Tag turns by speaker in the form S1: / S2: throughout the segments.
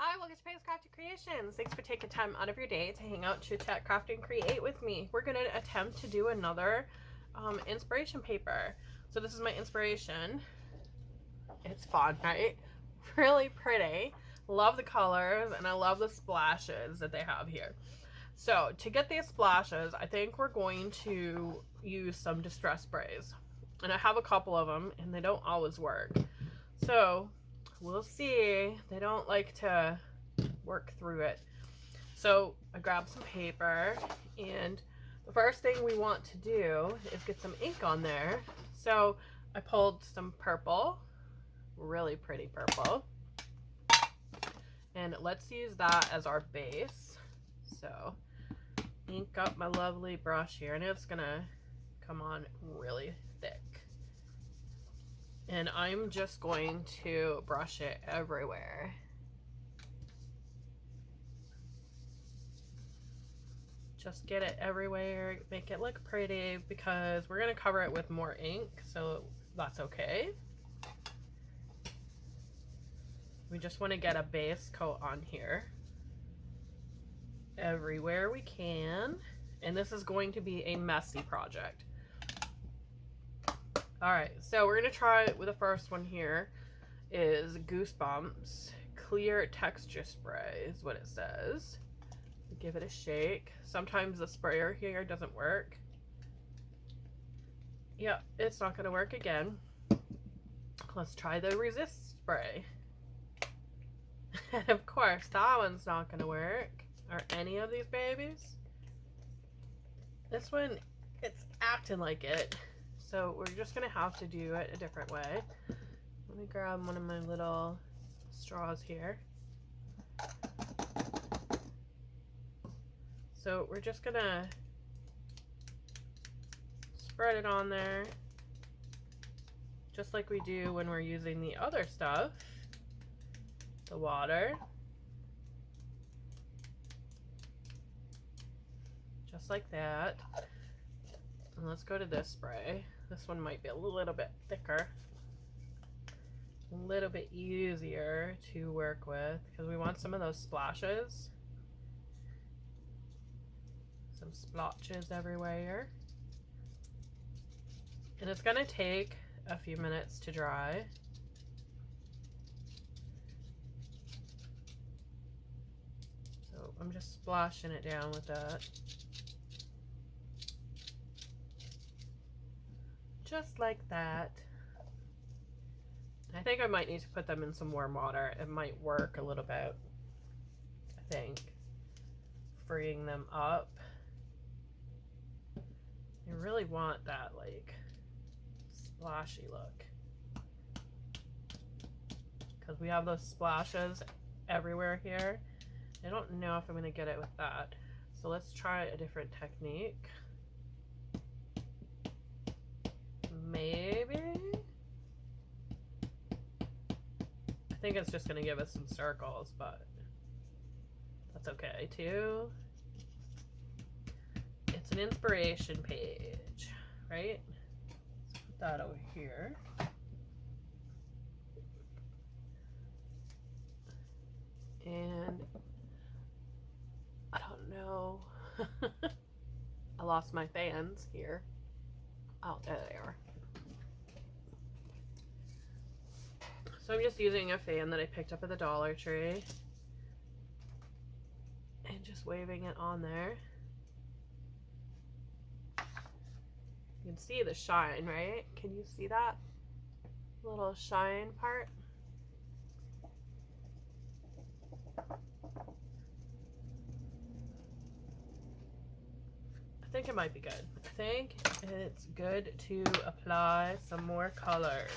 S1: Hi, welcome to Peggy's Crafty Creations. Thanks for taking time out of your day to hang out, chit chat, craft, and create with me. We're going to attempt to do another inspiration paper. So this is my inspiration. It's fun, right? Really pretty. Love the colors, and I love the splashes that they have here. So to get these splashes, I think we're going to use some distress sprays. And I have a couple of them, and they don't always work. So we'll see. They don't like to work through it. So I grabbed some paper, and the first thing we want to do is get some ink on there. So I pulled some purple, really pretty purple, and let's use that as our base. So ink up my lovely brush here, and it's gonna come on really thick. And I'm just going to brush it everywhere. Just get it everywhere, make it look pretty, because we're gonna cover it with more ink, so that's okay. We just want to get a base coat on here everywhere we can, and this is going to be a messy project. Alright, so we're going to try with the first one here is Goosebumps Clear Texture Spray is what it says. Give it a shake. Sometimes the sprayer here doesn't work. Yep, it's not going to work again. Let's try the Resist Spray. And of course, that one's not going to work. Or any of these babies. This one, it's acting like it. So we're just going to have to do it a different way. Let me grab one of my little straws here. So we're just going to spread it on there. Just like we do when we're using the other stuff. The water. Just like that. And let's go to this spray. This one might be a little bit thicker. A little bit easier to work with because we want some of those splashes. Some splotches everywhere. And it's going to take a few minutes to dry. So I'm just splashing it down with that. Just like that. I think I might need to put them in some warm water. It might work a little bit, I think. Freeing them up. You really want that, like, splashy look. Because we have those splashes everywhere here. I don't know if I'm going to get it with that. So let's try a different technique. Maybe? I think it's just going to give us some circles, but that's okay too. It's an inspiration page, right? Let's put that over here. And I don't know. I lost my fans here. Oh, there they are. So I'm just using a fan that I picked up at the Dollar Tree and just waving it on there. You can see the shine, right? Can you see that little shine part? I think it might be good. I think it's good to apply some more colors.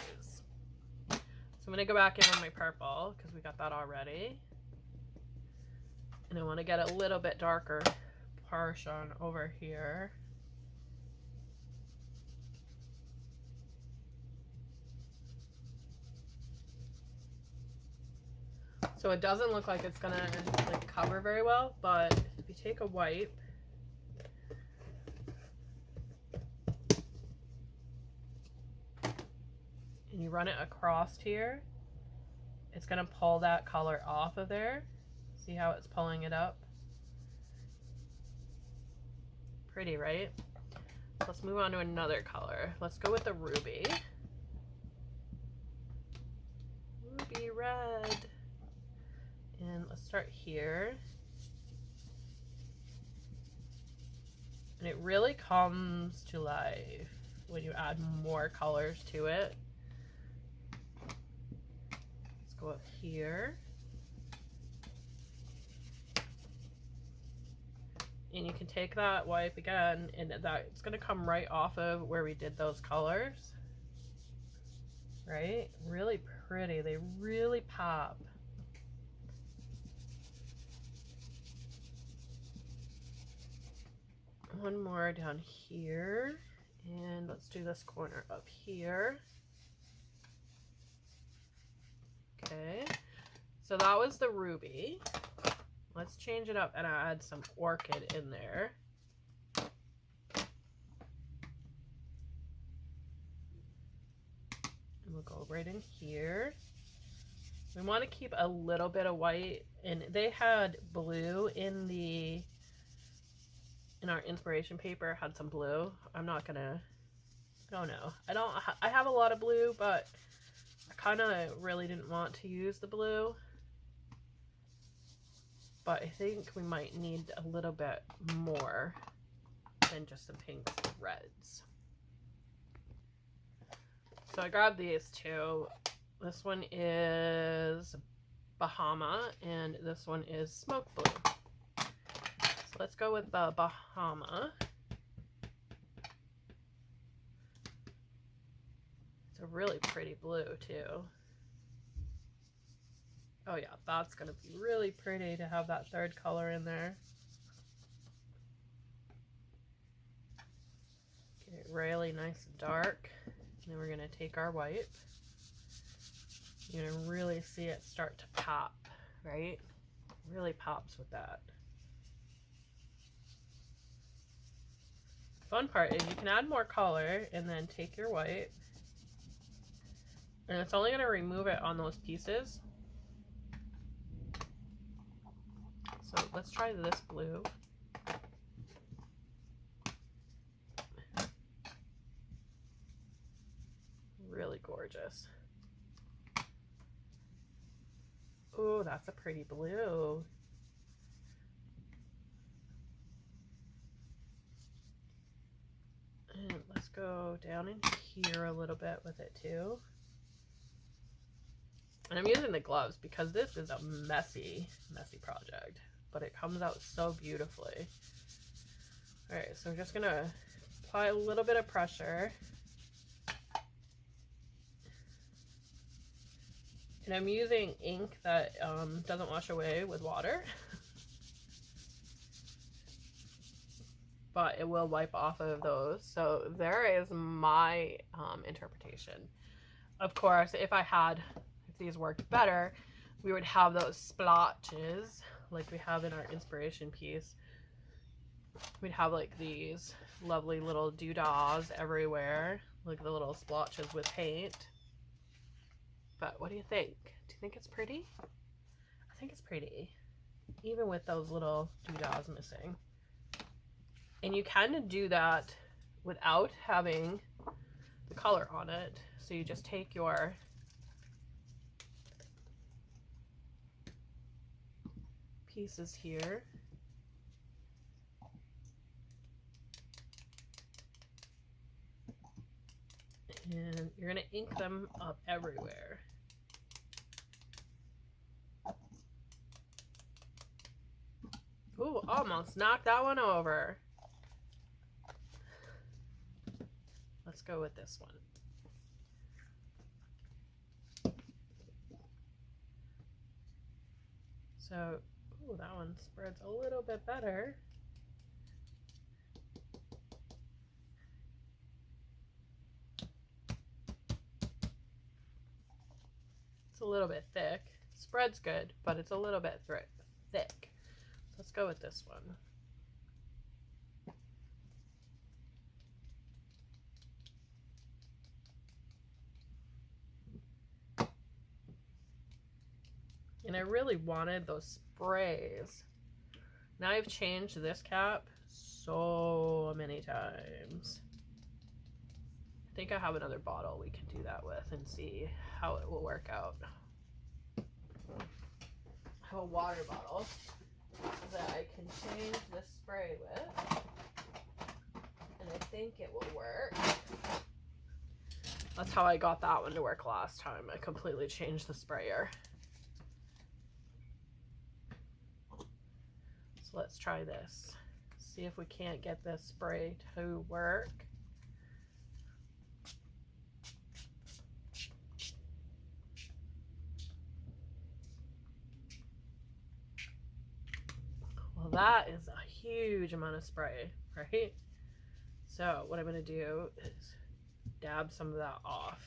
S1: So I'm going to go back in on my purple because we got that already. And I want to get a little bit darker portion over here. So it doesn't look like it's going to like cover very well, but if you take a wipe and you run it across here, it's going to pull that color off of there. See how it's pulling it up? Pretty, right? Let's move on to another color. Let's go with the ruby. Ruby red. And let's start here. And it really comes to life when you add more colors to it. Let's go up here. And you can take that wipe again, and it's going to come right off of where we did those colors. Right? Really pretty. They really pop. One more down here. And let's do this corner up here. Okay. So that was the ruby. Let's change it up and add some orchid in there. And we'll go right in here. We want to keep a little bit of white, and they had blue in our inspiration paper, had some blue. I'm not gonna, I don't know. I have a lot of blue, but I kind of really didn't want to use the blue. But I think we might need a little bit more than just some pinks and reds. So I grabbed these two. This one is Bahama, and this one is Smoke Blue. So let's go with the Bahama. It's a really pretty blue too. Oh yeah, that's going to be really pretty to have that third color in there. Get it really nice and dark. And then we're going to take our wipe. You're going to really see it start to pop, right? It really pops with that. Fun part is you can add more color and then take your wipe. And it's only going to remove it on those pieces. So let's try this blue. Really gorgeous. Oh, that's a pretty blue. And let's go down in here a little bit with it too. And I'm using the gloves because this is a messy, messy project. But it comes out so beautifully. Alright, so I'm just going to apply a little bit of pressure. And I'm using ink that doesn't wash away with water. But it will wipe off of those. So there is my interpretation. Of course, if these worked better, we would have those splotches like we have in our inspiration piece. We'd have like these lovely little doodahs everywhere, like the little splotches with paint. But what do you think? Do you think it's pretty? I think it's pretty, even with those little doodahs missing. And you can do that without having the color on it. So you just take your pieces here and you're going to ink them up everywhere. Ooh, almost knocked that one over. Let's go with this one. So, ooh, that one spreads a little bit better. It's a little bit thick. Spreads good, but it's a little bit thick. So let's go with this one. And I really wanted those sprays. Now I've changed this cap so many times. I think I have another bottle we can do that with and see how it will work out. I have a water bottle that I can change this spray with, and I think it will work. That's how I got that one to work last time. I completely changed the sprayer. So let's try this. See if we can't get this spray to work. Well, that is a huge amount of spray, right? So what I'm going to do is dab some of that off.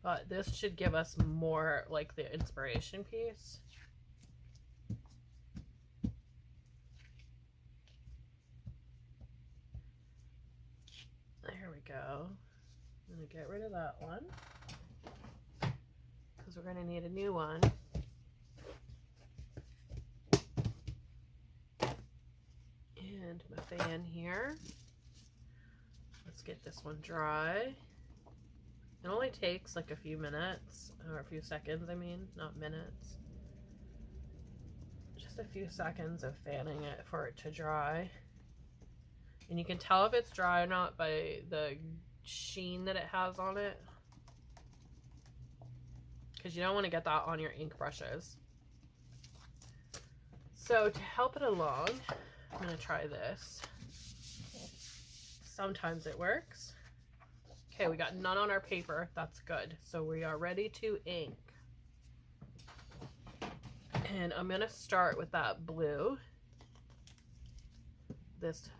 S1: But this should give us more like the inspiration piece. There we go. I'm going to get rid of that one, because we're going to need a new one. And my fan here. Let's get this one dry. It only takes like a few minutes, or a few seconds, I mean, not minutes. Just a few seconds of fanning it for it to dry. And you can tell if it's dry or not by the sheen that it has on it, because you don't want to get that on your ink brushes. So to help it along, I'm going to try this. Sometimes it works. Okay, we got none on our paper. That's good. So we are ready to ink. And I'm going to start with that blue. This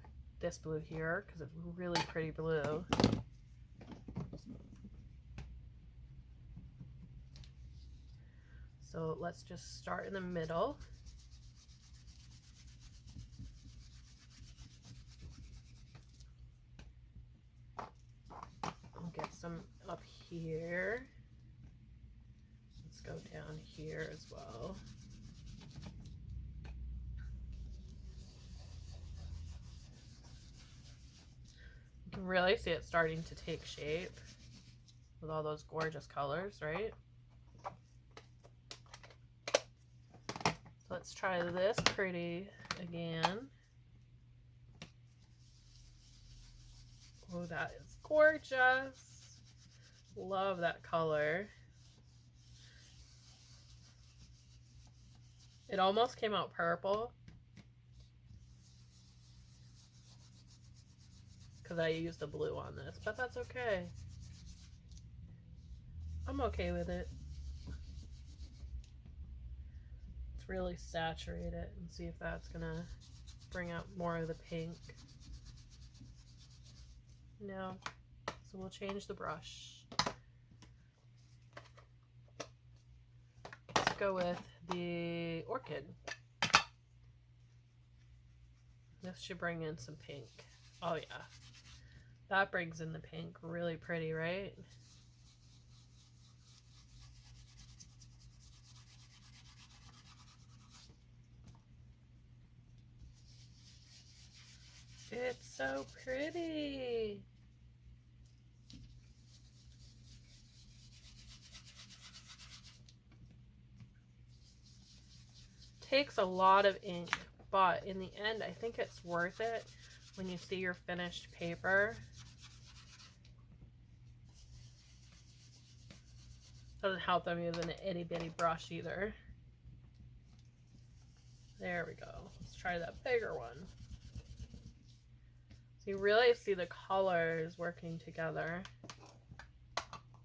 S1: blue here, because it's really pretty blue. So let's just start in the middle. I'll get some up here. Let's go down here as well. You can really see it starting to take shape with all those gorgeous colors, right? So let's try this pretty again. Oh, that is gorgeous. Love that color. It almost came out purple, because I used a blue on this, but that's okay. I'm okay with it. Let's really saturate it and see if that's gonna bring out more of the pink. No. So we'll change the brush. Let's go with the orchid. This should bring in some pink. Oh yeah. That brings in the pink. Really pretty, right? It's so pretty. Takes a lot of ink, but in the end, I think it's worth it when you see your finished paper. Doesn't help them using an itty bitty brush either. There we go. Let's try that bigger one. So you really see the colors working together.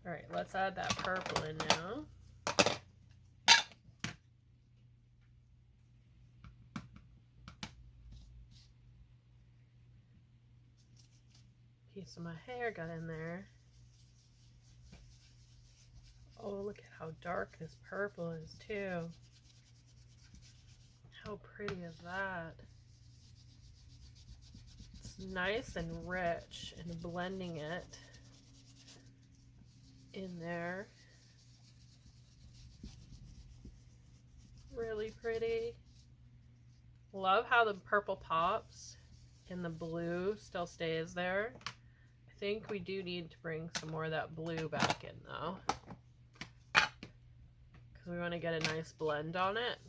S1: All right, let's add that purple in now. Piece of my hair got in there. Oh, look at how dark this purple is too. How pretty is that? It's nice and rich, and blending it in there. Really pretty. Love how the purple pops and the blue still stays there. I think we do need to bring some more of that blue back in though, because we want to get a nice blend on it.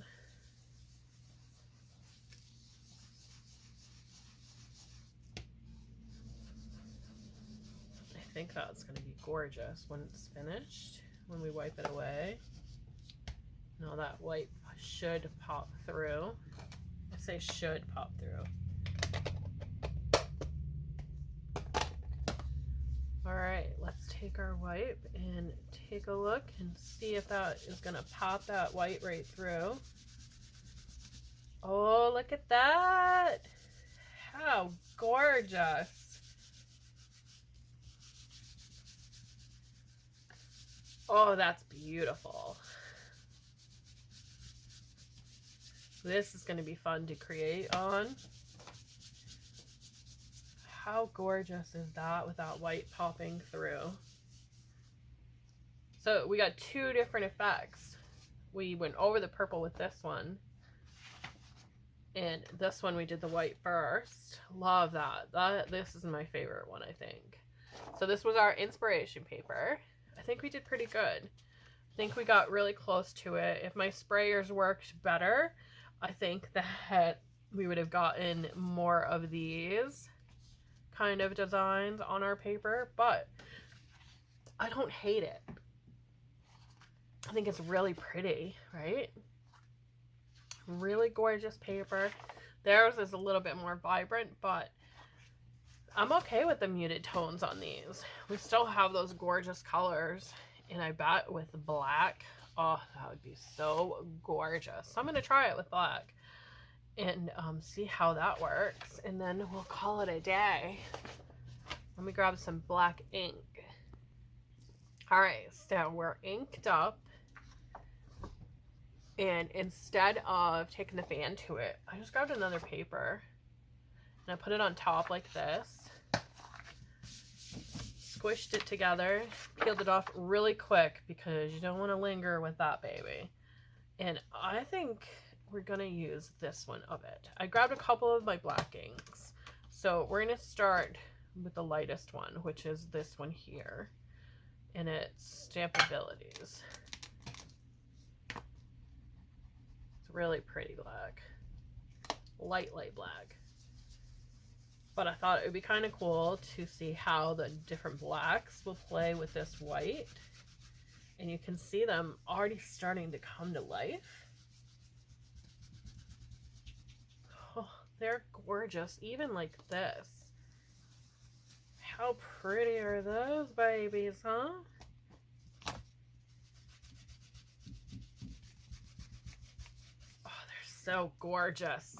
S1: I think that's going to be gorgeous when it's finished, when we wipe it away. Now that white should pop through. I say should pop through. All right, let's take our wipe and take a look and see if that is gonna pop that white right through. Oh, look at that. How gorgeous. Oh, that's beautiful. This is going to be fun to create on. How gorgeous is that with that white popping through? So we got two different effects. We went over the purple with this one. And this one we did the white first. Love that. This is my favorite one, I think. So this was our inspiration paper. I think we did pretty good. I think we got really close to it. If my sprayers worked better, I think that we would have gotten more of these kind of designs on our paper, but I don't hate it. I think it's really pretty, right? Really gorgeous paper. Theirs is a little bit more vibrant, but I'm okay with the muted tones on these. We still have those gorgeous colors, and I bet with black, oh, that would be so gorgeous. So I'm going to try it with black and see how that works. And then we'll call it a day. Let me grab some black ink. All right, so we're inked up. And instead of taking the fan to it, I just grabbed another paper. And I put it on top like this. Squished it together, peeled it off really quick because you don't want to linger with that baby. And I think we're going to use this one of it. I grabbed a couple of my black inks. So we're going to start with the lightest one, which is this one here. And it's Stampabilities. It's really pretty black. Light black. But I thought it would be kind of cool to see how the different blacks will play with this white. And you can see them already starting to come to life. Oh, they're gorgeous, even like this. How pretty are those babies, huh? Oh, they're so gorgeous.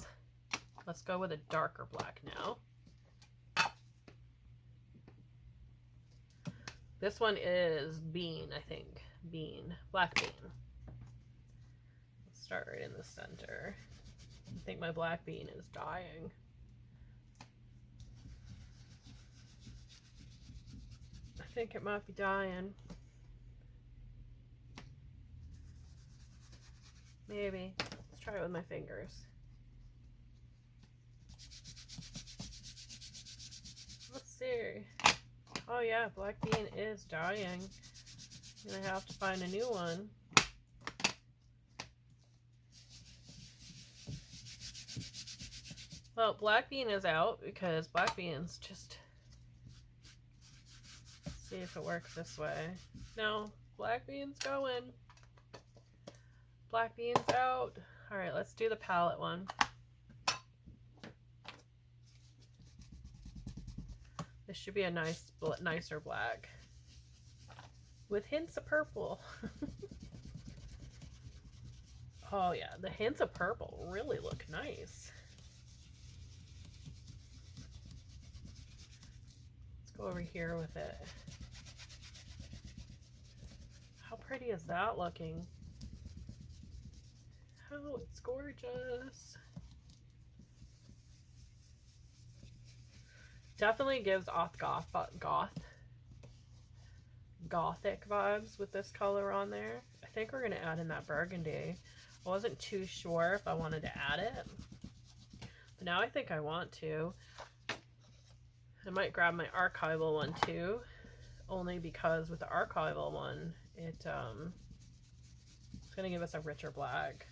S1: Let's go with a darker black now. This one is Bean, I think. Bean. Black Bean. Let's start right in the center. I think my black bean is dying. I think it might be dying. Maybe. Let's try it with my fingers. Let's see. Oh yeah, black bean is dying. I'm gonna have to find a new one. Well, black bean is out because black bean's just... Let's see if it works this way. No, black bean's going. Black bean's out. All right, let's do the palette one. This should be a nicer black with hints of purple. Oh yeah, the hints of purple really look nice. Let's go over here with it. How pretty is that looking? Oh, it's gorgeous. Definitely gives off goth gothic vibes with this color on there. I think we're going to add in that burgundy. I wasn't too sure if I wanted to add it, but now I think I want to. I might grab my archival one too, only because with the archival one, it's going to give us a richer black.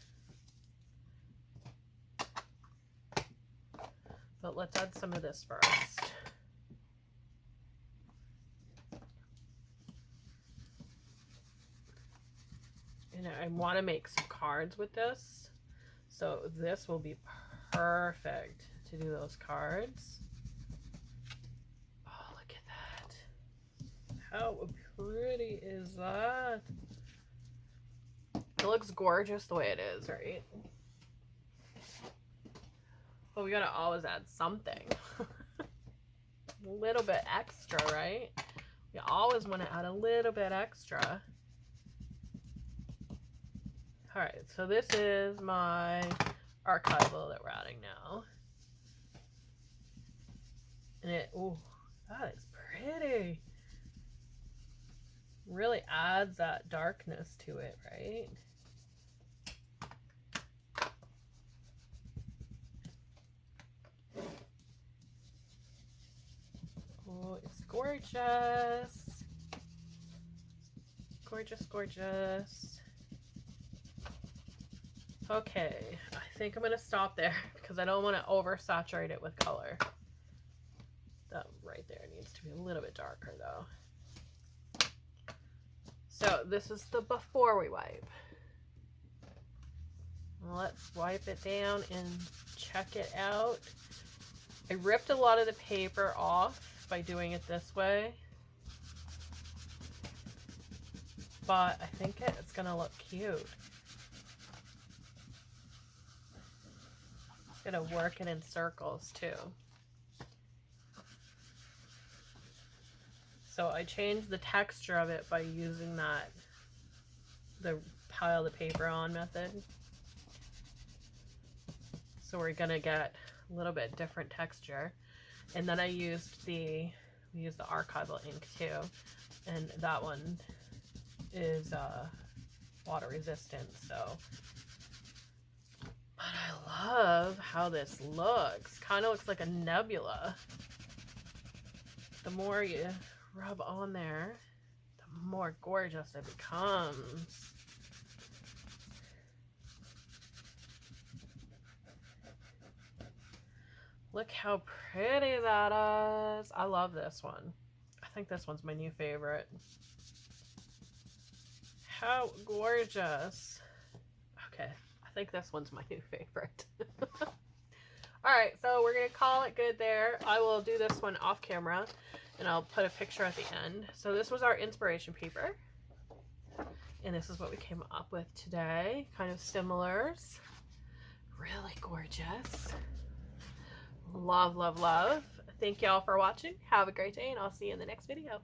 S1: But let's add some of this first. And I want to make some cards with this. So this will be perfect to do those cards. Oh, look at that. How pretty is that? It looks gorgeous the way it is, right? But we gotta always add something. A little bit extra, right? You always want to add a little bit extra. Alright, so this is my archival that we're adding now. And it, ooh, that is pretty. Really adds that darkness to it, right? Oh, it's gorgeous. Gorgeous, gorgeous. Okay, I think I'm going to stop there because I don't want to oversaturate it with color. That right there needs to be a little bit darker though. So this is the before we wipe. Let's wipe it down and check it out. I ripped a lot of the paper off by doing it this way, but I think it's going to look cute. Gonna work it in circles too. So I changed the texture of it by using the pile the paper on method. So we're gonna get a little bit different texture. And then I used we used the archival ink too. And that one is water resistant, so. But I love how this looks. Kind of looks like a nebula. The more you rub on there, the more gorgeous it becomes. Look how pretty that is. I love this one. I think this one's my new favorite. How gorgeous. Okay. I think this one's my new favorite. Alright, so we're going to call it good there. I will do this one off camera, and I'll put a picture at the end. So this was our inspiration paper. And this is what we came up with today. Kind of similars. Really gorgeous. Love, love, love. Thank y'all for watching. Have a great day, and I'll see you in the next video.